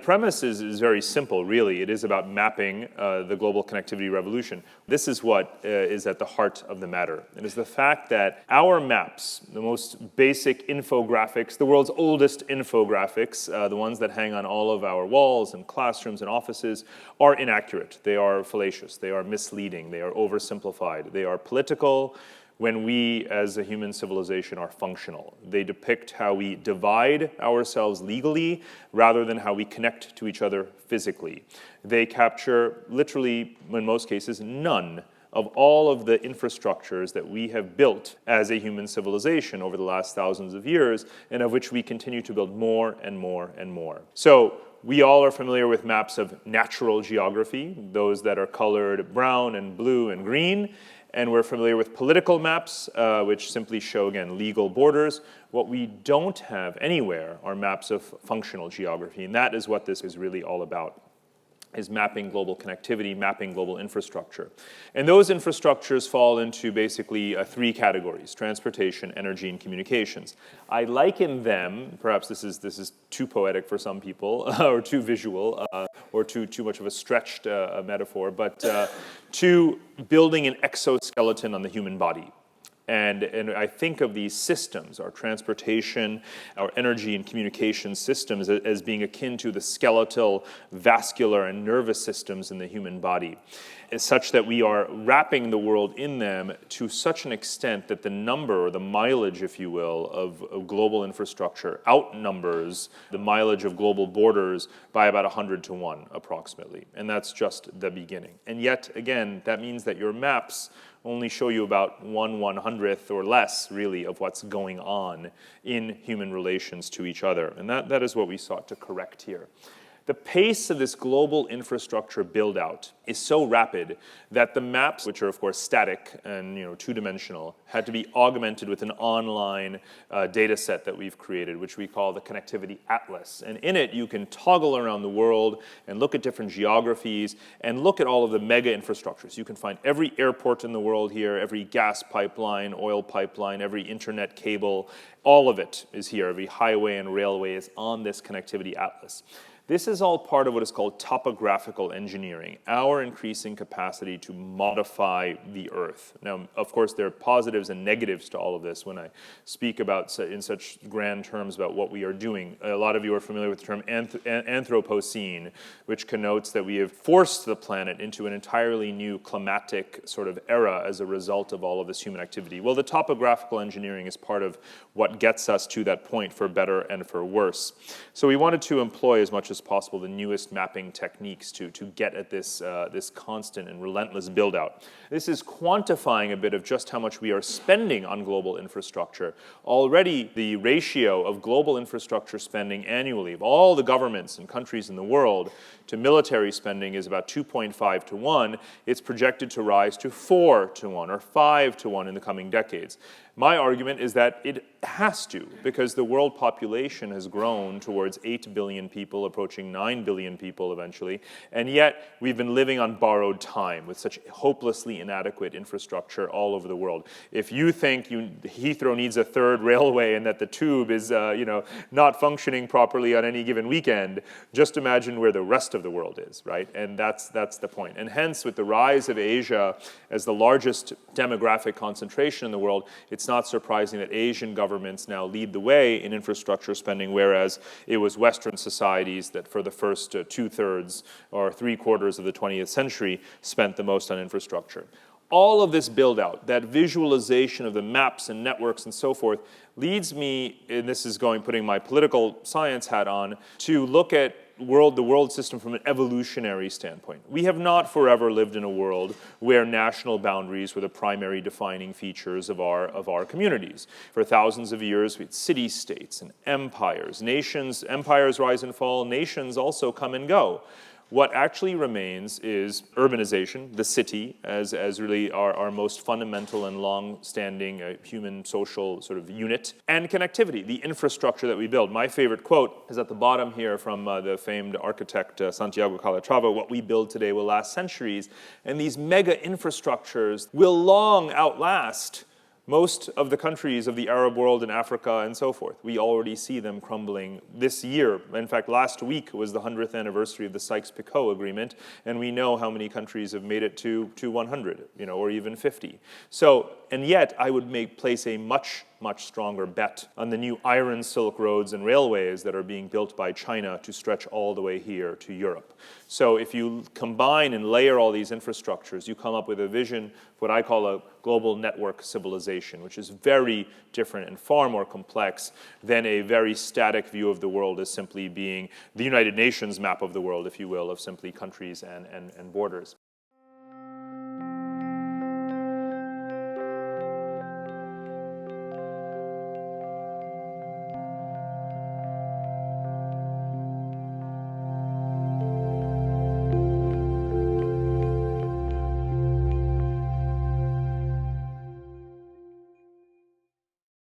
premise is very simple, really. It is about mapping the global connectivity revolution. This is what is at the heart of the matter. It is the fact that our maps, the most basic infographics, the world's oldest infographics, the ones that hang on all of our walls and classrooms and offices, are inaccurate. They are fallacious. They are misleading. They are oversimplified. They are political when we, as a human civilization, are functional. They depict how we divide ourselves legally rather than how we connect to each other physically. They capture, literally, in most cases, none of all of the infrastructures that we have built as a human civilization over the last thousands of years, and of which we continue to build more and more and more. So we all are familiar with maps of natural geography, those that are colored brown and blue and green. And we're familiar with political maps, which simply show, again, legal borders. What we don't have anywhere are maps of functional geography, and that is what this is really all about, is mapping global connectivity, mapping global infrastructure. And those infrastructures fall into basically three categories: transportation, energy, and communications. I liken them, perhaps this is too poetic for some people, or too visual, or too much of a stretched metaphor, but to building an exoskeleton on the human body. And I think of these systems, our transportation, our energy and communication systems, as being akin to the skeletal, vascular, and nervous systems in the human body, such that we are wrapping the world in them to such an extent that the number, or the mileage, if you will, of global infrastructure outnumbers the mileage of global borders by about 100 to 1, approximately. And that's just the beginning. And yet, again, that means that your maps only show you about 1/100th or less, really, of what's going on in human relations to each other. And that is what we sought to correct here. The pace of this global infrastructure build-out is so rapid that the maps, which are of course static and two-dimensional, had to be augmented with an online data set that we've created, which we call the Connectivity Atlas. And in it, you can toggle around the world and look at different geographies and look at all of the mega infrastructures. You can find every airport in the world here, every gas pipeline, oil pipeline, every internet cable. All of it is here. Every highway and railway is on this Connectivity Atlas. This is all part of what is called topographical engineering, our increasing capacity to modify the Earth. Now, of course, there are positives and negatives to all of this when I speak about in such grand terms about what we are doing. A lot of you are familiar with the term Anthropocene, which connotes that we have forced the planet into an entirely new climatic sort of era as a result of all of this human activity. Well, the topographical engineering is part of what gets us to that point, for better and for worse. So we wanted to employ as much as possible the newest mapping techniques to get at this constant and relentless build-out. This is quantifying a bit of just how much we are spending on global infrastructure. Already, the ratio of global infrastructure spending annually of all the governments and countries in the world to military spending is about 2.5 to 1. It's projected to rise to 4 to 1 or 5 to 1 in the coming decades. My argument is that it has to, because the world population has grown towards 8 billion people, approaching 9 billion people eventually, and yet we've been living on borrowed time with such hopelessly inadequate infrastructure all over the world. If you think Heathrow needs a third railway and that the tube is not functioning properly on any given weekend, just imagine where the rest of the world is, right? And that's the point. And hence, with the rise of Asia as the largest demographic concentration in the world, it's not surprising that Asian governments now lead the way in infrastructure spending, whereas it was Western societies that for the first two-thirds or three-quarters of the 20th century spent the most on infrastructure. All of this build-out, that visualization of the maps and networks and so forth, leads me, and this is putting my political science hat on, to look at the world system from an evolutionary standpoint. We have not forever lived in a world where national boundaries were the primary defining features of our communities. For thousands of years, we had city-states and empires. Empires rise and fall, nations also come and go. What actually remains is urbanization, the city, as really our most fundamental and long-standing human social sort of unit, and connectivity, the infrastructure that we build. My favorite quote is at the bottom here from the famed architect Santiago Calatrava: "What we build today will last centuries, and these mega infrastructures will long outlast Most of the countries of the Arab world and Africa and so forth, we already see them crumbling this year. In fact, last week was the 100th anniversary of the Sykes-Picot Agreement, and we know how many countries have made it to 100, or even 50. So, and yet I would place a much stronger bet on the new iron silk roads and railways that are being built by China to stretch all the way here to Europe. So if you combine and layer all these infrastructures, you come up with a vision, what I call a global network civilization, which is very different and far more complex than a very static view of the world as simply being the United Nations map of the world, if you will, of simply countries and borders.